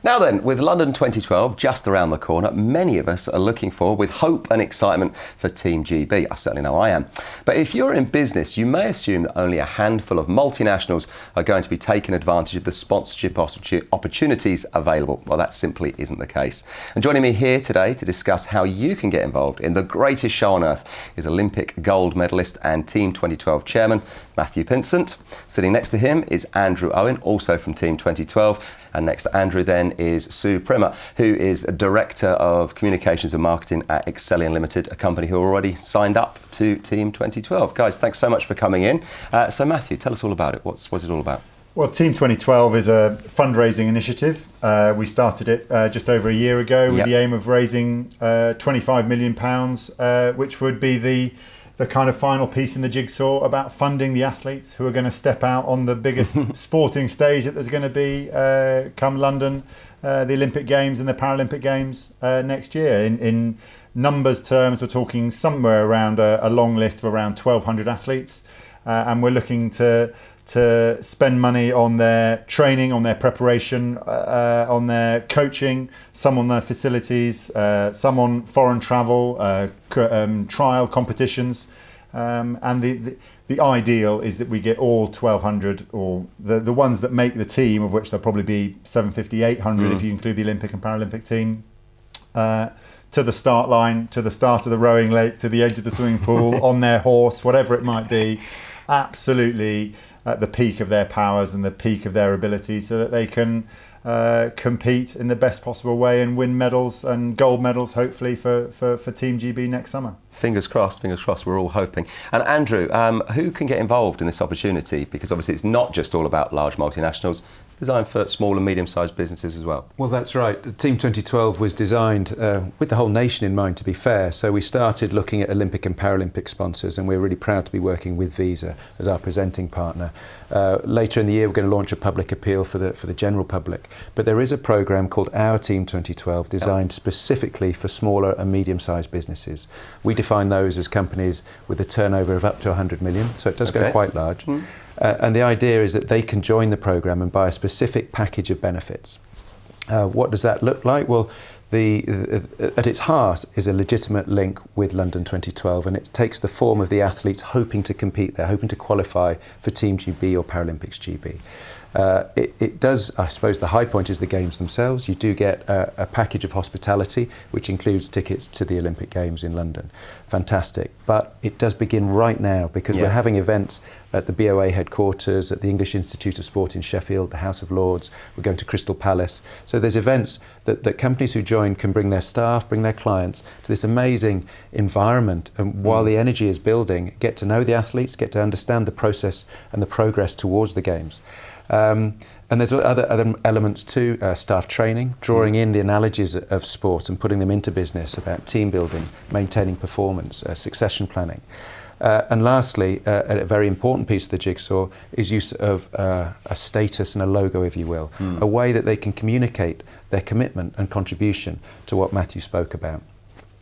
Now then, with London 2012 just around the corner, many of us are looking forward with hope and excitement for Team GB. I certainly know I am. But if you're in business, you may assume that only a handful of multinationals are going to be taking advantage of the sponsorship opportunities available. Well, that simply isn't the case. And joining me here today to discuss how you can get involved in the greatest show on earth is Olympic gold medalist and Team 2012 chairman, Matthew Pinsent. Sitting next to him is Andrew Owen, also from Team 2012. And next to Andrew then is Sue Primer, who is Director of Communications and Marketing at Excellion Limited, a company who already signed up to Team 2012. Guys, thanks so much for coming in. So Matthew, tell us all about it. What's it all about? Well, Team 2012 is a fundraising initiative. We started it just over a year ago with the aim of raising £25 million, which would be the kind of final piece in the jigsaw about funding the athletes who are going to step out on the biggest sporting stage that there's going to be come London, the Olympic Games and the Paralympic Games next year. In numbers terms, we're talking somewhere around a long list of around 1,200 athletes, and we're looking to spend money on their training, on their preparation, on their coaching, some on their facilities, some on foreign travel, trial competitions. And the ideal is that we get all 1,200, or the ones that make the team, of which there'll probably be 750, 800 if you include the Olympic and Paralympic team, to the start line, to the start of the rowing lake, to the edge of the swimming pool, on their horse, whatever it might be, absolutely at the peak of their powers and the peak of their ability, so that they can compete in the best possible way and win medals and gold medals, hopefully, for Team GB next summer. Fingers crossed, we're all hoping. And Andrew, who can get involved in this opportunity? Because obviously it's not just all about large multinationals, it's designed for small and medium-sized businesses as well. Well, that's right. Team 2012 was designed with the whole nation in mind, to be fair. So we started looking at Olympic and Paralympic sponsors, and we're really proud to be working with Visa as our presenting partner. Later in the year, we're going to launch a public appeal for the general public. But there is a programme called Our Team 2012 designed specifically for smaller and medium-sized businesses. We define those as companies with a turnover of up to 100 million, so it does go quite large. And the idea is that they can join the programme and buy a specific package of benefits. What does that look like? Well, at its heart is a legitimate link with London 2012, and it takes the form of the athletes hoping to compete there, hoping to qualify for Team GB or Paralympics GB. It does, I suppose the high point is the games themselves. You do get a package of hospitality, which includes tickets to the Olympic Games in London. Fantastic. But it does begin right now, because we're having events at the BOA headquarters, at the English Institute of Sport in Sheffield, the House of Lords. We're going to Crystal Palace. So there's events that companies who join can bring their staff, bring their clients to this amazing environment. And while the energy is building, get to know the athletes, get to understand the process and the progress towards the Games. And there's other elements too, staff training, drawing in the analogies of sport and putting them into business, about team building, maintaining performance, succession planning. And lastly, a very important piece of the jigsaw is use of a status and a logo, if you will, a way that they can communicate their commitment and contribution to what Matthew spoke about.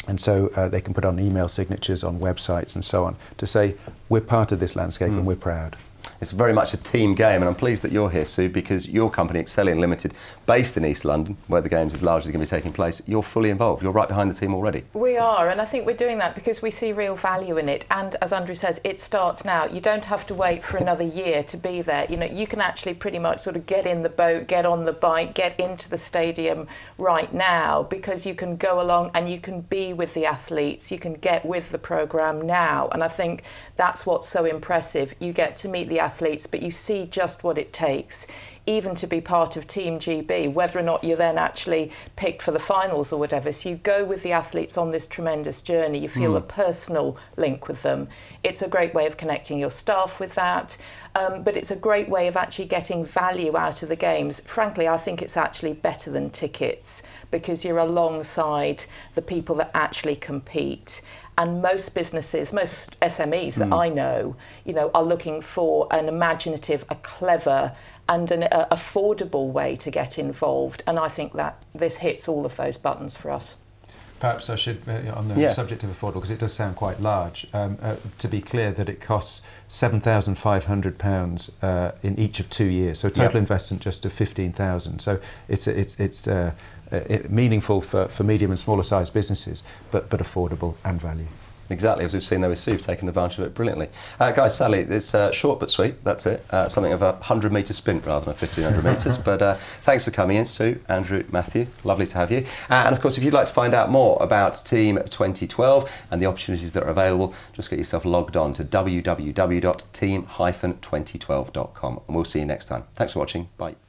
And so they can put on email signatures, on websites and so on, to say, we're part of this landscape and we're proud. It's very much a team game, and I'm pleased that you're here, Sue, because your company, Excellion Limited, based in East London, where the Games is largely going to be taking place, you're fully involved. You're right behind the team already. We are, and I think we're doing that because we see real value in it. And as Andrew says, it starts now. You don't have to wait for another year to be there. You know, you can actually pretty much sort of get in the boat, get on the bike, get into the stadium right now, because you can go along and you can be with the athletes. You can get with the programme now. And I think that's what's so impressive. You get to meet the athletes, but you see just what it takes, even to be part of Team GB, whether or not you're then actually picked for the finals or whatever. So you go with the athletes on this tremendous journey. You feel a personal link with them. It's a great way of connecting your staff with that, but it's a great way of actually getting value out of the Games. Frankly, I think it's actually better than tickets, because you're alongside the people that actually compete. And most businesses, most SMEs that I know, are looking for an imaginative, a clever and an affordable way to get involved. And I think that this hits all of those buttons for us. Perhaps I should, on the subject of affordable, because it does sound quite large, to be clear that it costs £7,500 in each of 2 years, so a total investment just of £15,000. So it's meaningful for medium and smaller sized businesses, but affordable and value. Exactly, as we've seen there with Sue, taking advantage of it brilliantly. Guys, Sally, it's short but sweet, that's it. Something of a 100-metre sprint rather than a 1,500 metres. But thanks for coming in, Sue, Andrew, Matthew. Lovely to have you. And of course, if you'd like to find out more about Team 2012 and the opportunities that are available, just get yourself logged on to www.team-2012.com. And we'll see you next time. Thanks for watching. Bye.